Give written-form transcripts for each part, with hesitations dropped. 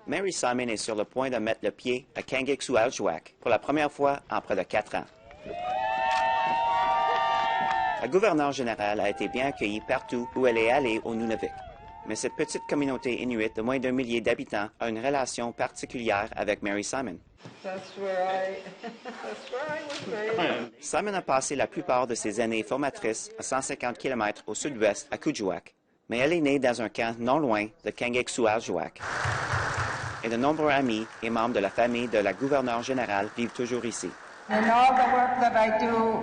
Mary Simon est sur le point de mettre le pied à Kangiqsualjuaq pour la première fois en près de 4 ans. La gouverneure générale a été bien accueillie partout où elle est allée au Nunavik. Mais cette petite communauté inuit de moins d'1 millier d'habitants a une relation particulière avec Mary Simon. Simon a passé la plupart de ses années formatrices à 150 km au sud-ouest à Kuujjuaq, mais elle est née dans un camp non loin de Kangiqsualjuaq. Et de nombreux amis et membres de la famille de la gouverneure générale vivent toujours ici. In all the work that I do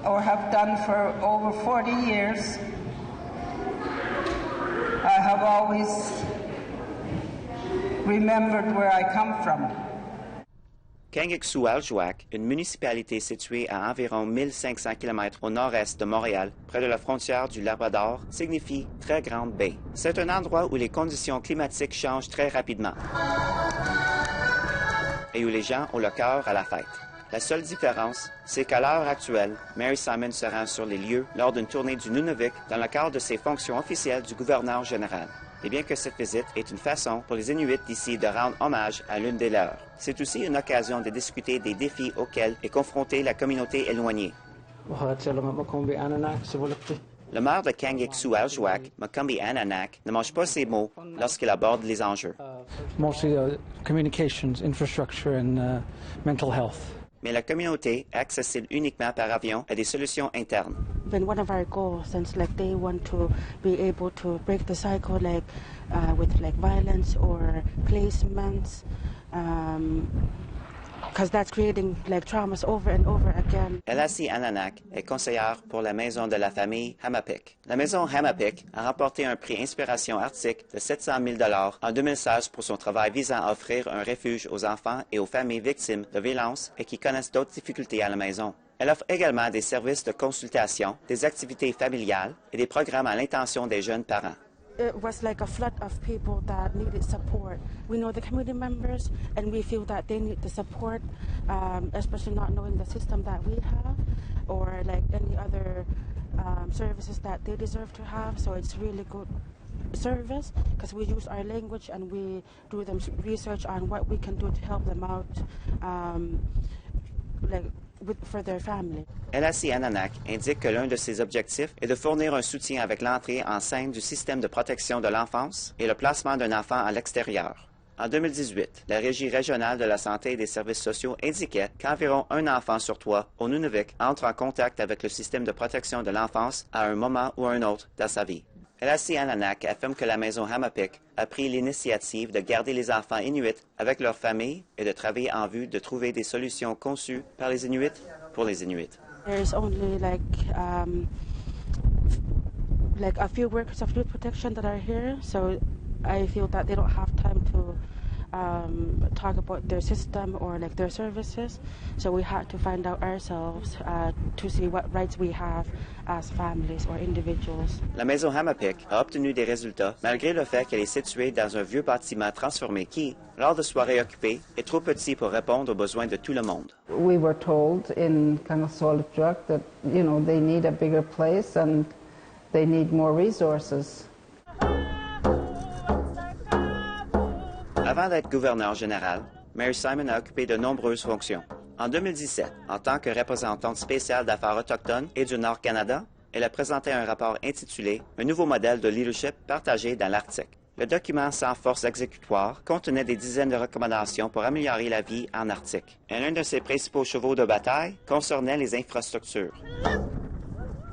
or have done for over 40 years, I have always remembered where I come from. Kangiqsualjuaq, une municipalité située à environ 1500 km au nord-est de Montréal, près de la frontière du Labrador, signifie très grande baie. C'est un endroit où les conditions climatiques changent très rapidement et où les gens ont le cœur à la fête. La seule différence, c'est qu'à l'heure actuelle, Mary Simon se rend sur les lieux lors d'une tournée du Nunavik dans le cadre de ses fonctions officielles du gouverneur général. Et bien que cette visite est une façon pour les Inuits d'ici de rendre hommage à l'une des leurs, c'est aussi une occasion de discuter des défis auxquels est confrontée la communauté éloignée. Le maire de Kangiqsualjuaq, Makumbi Ananak, ne mange pas ses mots lorsqu'il aborde les enjeux. Mostly communications, infrastructure and mental health. Mais la communauté, accessible uniquement par avion, a des solutions internes. Been one of our goals since they want to be able to break the cycle with violence or placements because that's creating traumas over and over again. Elasi Ananak est conseillère pour la maison de la famille Hamapik. La maison Hamapik a remporté un prix Inspiration Arctique de 700 000 $ en 2016 pour son travail visant à offrir un refuge aux enfants et aux familles victimes de violences et qui connaissent d'autres difficultés à la maison. Elle offre également des services de consultation, des activités familiales et des programmes à l'intention des jeunes parents. It was like a flood of people that needed support. We know the community members, and we feel that they need the support, especially not knowing the system that we have, or any other services that they deserve to have. So it's really good service because we use our language and we do them research on what we can do to help them out, for their family. Elasi Ananak indique que l'un de ses objectifs est de fournir un soutien avec l'entrée en scène du système de protection de l'enfance et le placement d'un enfant à l'extérieur. En 2018, la Régie régionale de la santé et des services sociaux indiquait qu'environ un enfant sur 3 au Nunavik entre en contact avec le système de protection de l'enfance à un moment ou un autre dans sa vie. Elasi Ananak affirme que la maison Hamapik a pris l'initiative de garder les enfants inuits avec leurs familles et de travailler en vue de trouver des solutions conçues par les Inuits pour les Inuits. There's only a few workers of youth protection that are here, so I feel that they don't have time to talk about their system or their services. So we had to find out ourselves to see what rights we have as families or individuals. La maison Hamapik a obtenu des résultats malgré le fait qu'elle est située dans un vieux bâtiment transformé qui, lors de soirées occupées, est trop petit pour répondre aux besoins de tout le monde. We were told in Kangiqsualjuaq that, they need a bigger place and they need more resources. Avant d'être gouverneur général, Mary Simon a occupé de nombreuses fonctions. En 2017, en tant que représentante spéciale d'affaires autochtones et du Nord-Canada, elle a présenté un rapport intitulé « Un nouveau modèle de leadership partagé dans l'Arctique ». Le document sans force exécutoire contenait des dizaines de recommandations pour améliorer la vie en Arctique. Et l'un de ses principaux chevaux de bataille concernait les infrastructures.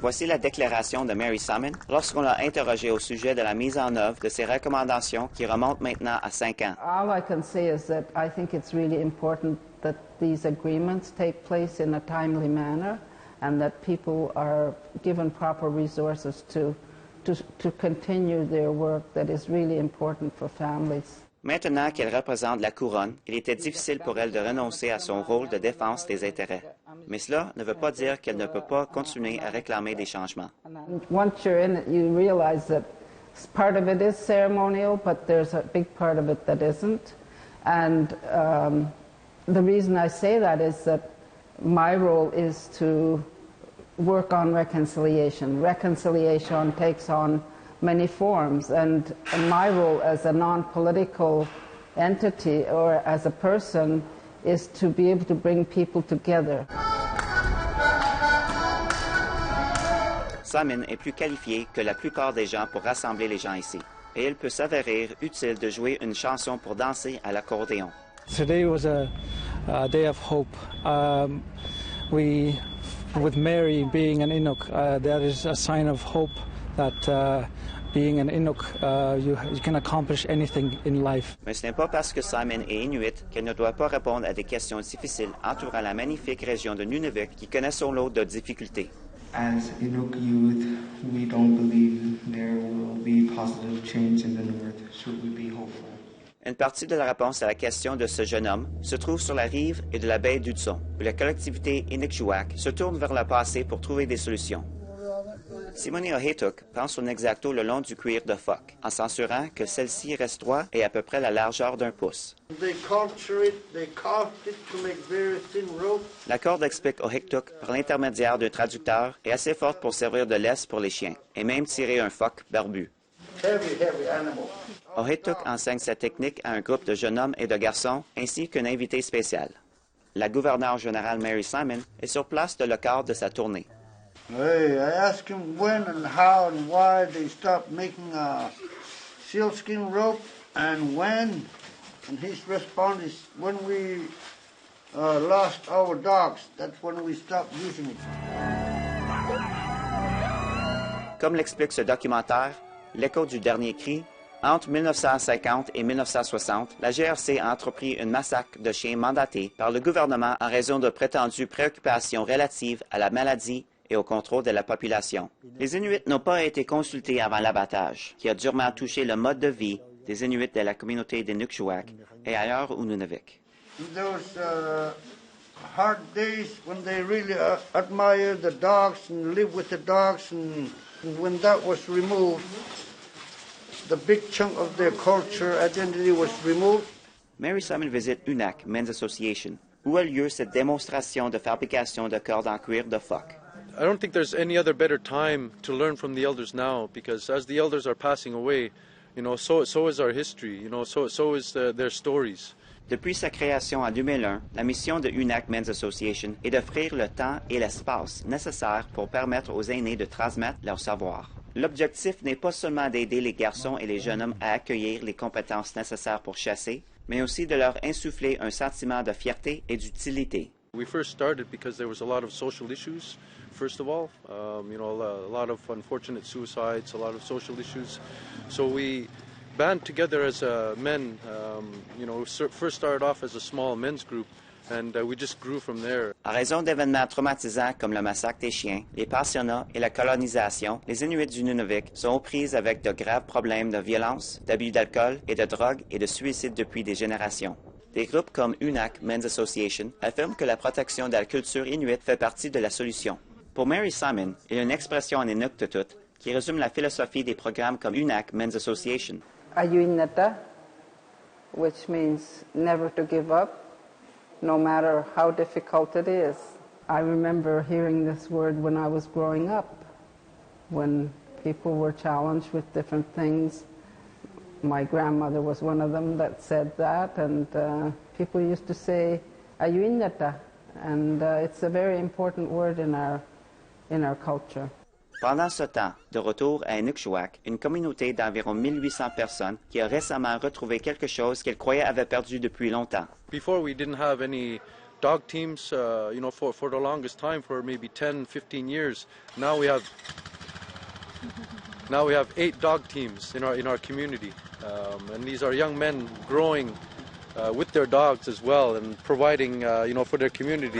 Voici la déclaration de Mary Simon lorsqu'on l'a interrogée au sujet de la mise en œuvre de ses recommandations qui remontent maintenant à 5 ans. All I can say is that I think it's really important that these agreements take place in a timely manner and that people are given proper resources to continue their work that is really important for families. Maintenant qu'elle représente la couronne, il était difficile pour elle de renoncer à son rôle de défense des intérêts. Mais cela ne veut pas dire qu'elle ne peut pas continuer à réclamer des changements. Once you're in it, you realize that part of it is ceremonial, but there's a big part of it that isn't. And the reason I say that is that my role is to work on reconciliation. Reconciliation takes on many forms, and my role as a non-political entity or as a person is to be able to bring people together. Simon est plus qualifié que la plupart des gens pour rassembler les gens ici. Et il peut s'avérer utile de jouer une chanson pour danser à l'accordéon. Today was a day of hope. With Mary being an Inuk, that is a sign of hope that being an Inuk, you can accomplish anything in life. Mais ce n'est pas parce que Simon est Inuit qu'elle ne doit pas répondre à des questions difficiles entourant la magnifique région de Nunavik qui connaît son lot de difficultés. As Inuk youth, we don't believe there will be positive change in the north. Should we be hopeful? Une partie de la réponse à la question de ce jeune homme se trouve sur la rive et de la baie d'Hudson, où la collectivité Inukjuak se tourne vers le passé pour trouver des solutions. Simone Ohetuk prend son X-Acto le long du cuir de phoque, en s'assurant que celle-ci reste droite et à peu près la largeur d'1 pouce. La corde, explique Ohetuk par l'intermédiaire d'un traducteur, est assez forte pour servir de laisse pour les chiens, et même tirer un phoque barbu. Ohetuk enseigne sa technique à un groupe de jeunes hommes et de garçons, ainsi qu'un invité spécial. La gouverneure générale Mary Simon est sur place de le quart de sa tournée. Hey, I asked him when and how and why they stopped making a sealskin rope and when. And his response is when we lost our dogs, that's when we stopped using it. Comme l'explique ce documentaire, L'écho du dernier cri, entre 1950 et 1960, la GRC a entrepris une massacre de chiens mandatés par le gouvernement en raison de prétendues préoccupations relatives à la maladie et au contrôle de la population. Les Inuits n'ont pas été consultés avant l'abattage, qui a durement touché le mode de vie des Inuits de la communauté des Nukjuak et ailleurs au Nunavik. Those hard days when they really admire the dogs and live with the dogs, and when that was removed, the big chunk of their culture identity was removed. Mary Simon visite UNAC Men's Association, où a lieu cette démonstration de fabrication de cordes en cuir de phoque. I don't think there's any other better time to learn from the elders now, because as the elders are passing away, so is our history, so is their stories. Depuis sa création en 2001, la mission de UNAC Men's Association est d'offrir le temps et l'espace nécessaires pour permettre aux aînés de transmettre leur savoir. L'objectif n'est pas seulement d'aider les garçons et les jeunes hommes à accueillir les compétences nécessaires pour chasser, mais aussi de leur insuffler un sentiment de fierté et d'utilité. We first started because there was a lot of social issues, first of all, a lot of unfortunate suicides, a lot of social issues. So we band together as men, first started off as a small men's group, and we just grew from there. En raison d'événements traumatisants comme le massacre des chiens, les pensionnats et la colonisation, les Inuits du Nunavik sont aux prises avec de graves problèmes de violence, d'abus d'alcool et de drogue et de suicide depuis des générations. Des groupes comme UNAC Men's Association affirment que la protection de la culture inuite fait partie de la solution. Pour Mary Simon, il y a une expression en Inuktitut qui résume la philosophie des programmes comme UNAC Men's Association. Ayuinata, which means never to give up, no matter how difficult it is. I remember hearing this word when I was growing up, when people were challenged with different things. My grandmother was one of them that said that, and people used to say ayuinata, and it's a very important word in our culture. Pendant ce temps, de retour à Inukjuak, une communauté d'environ 1800 personnes qui a récemment retrouvé quelque chose qu'elle croyait avait perdu depuis longtemps. Before we didn't have any dog teams, for the longest time, for maybe 10, 15 years. Now we have 8 dog teams in our community, and these are young men growing with their dogs as well and providing, for their community.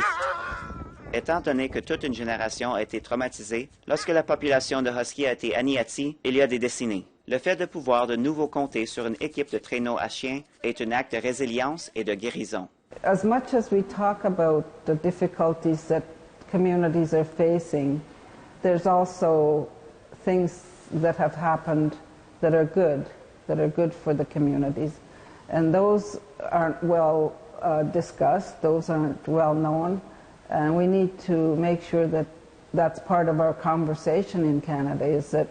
Étant donné que toute une génération a été traumatisée, lorsque la population de Husky a été anéantie, il y a des décennies. Le fait de pouvoir de nouveau compter sur une équipe de traîneaux à chiens est un acte de résilience et de guérison. As much as we talk about the difficulties that communities are facing, there's also things that have happened that are good for the communities. And those aren't well discussed, those aren't well known. And we need to make sure that that's part of our conversation in Canada, is that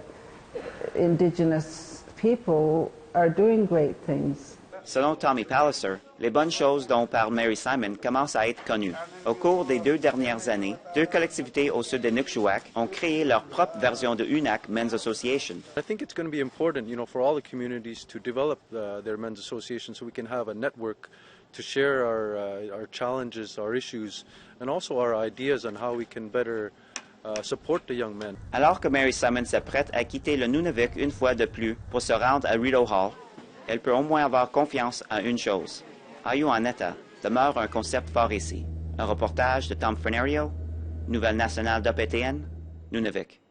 Indigenous people are doing great things. Selon Tommy Palliser, les bonnes choses dont parle Mary Simon commencent à être connues. Au cours des 2 dernières années, 2 collectivités au sud de Nukchuak ont créé leur propre version de UNAC Men's Association. I think it's going to be important, for all the communities to develop their men's association so we can have a network to share our challenges, our issues, and also our ideas on how we can better support the young men. Alors que Mary Simon s'apprête à quitter le Nunavik une fois de plus pour se rendre à Rideau Hall, elle peut au moins avoir confiance en une chose. Ayu-en-Ata demeure un concept fort ici. Un reportage de Tom Frenario, Nouvelle nationale d'OPTN, Nunavik.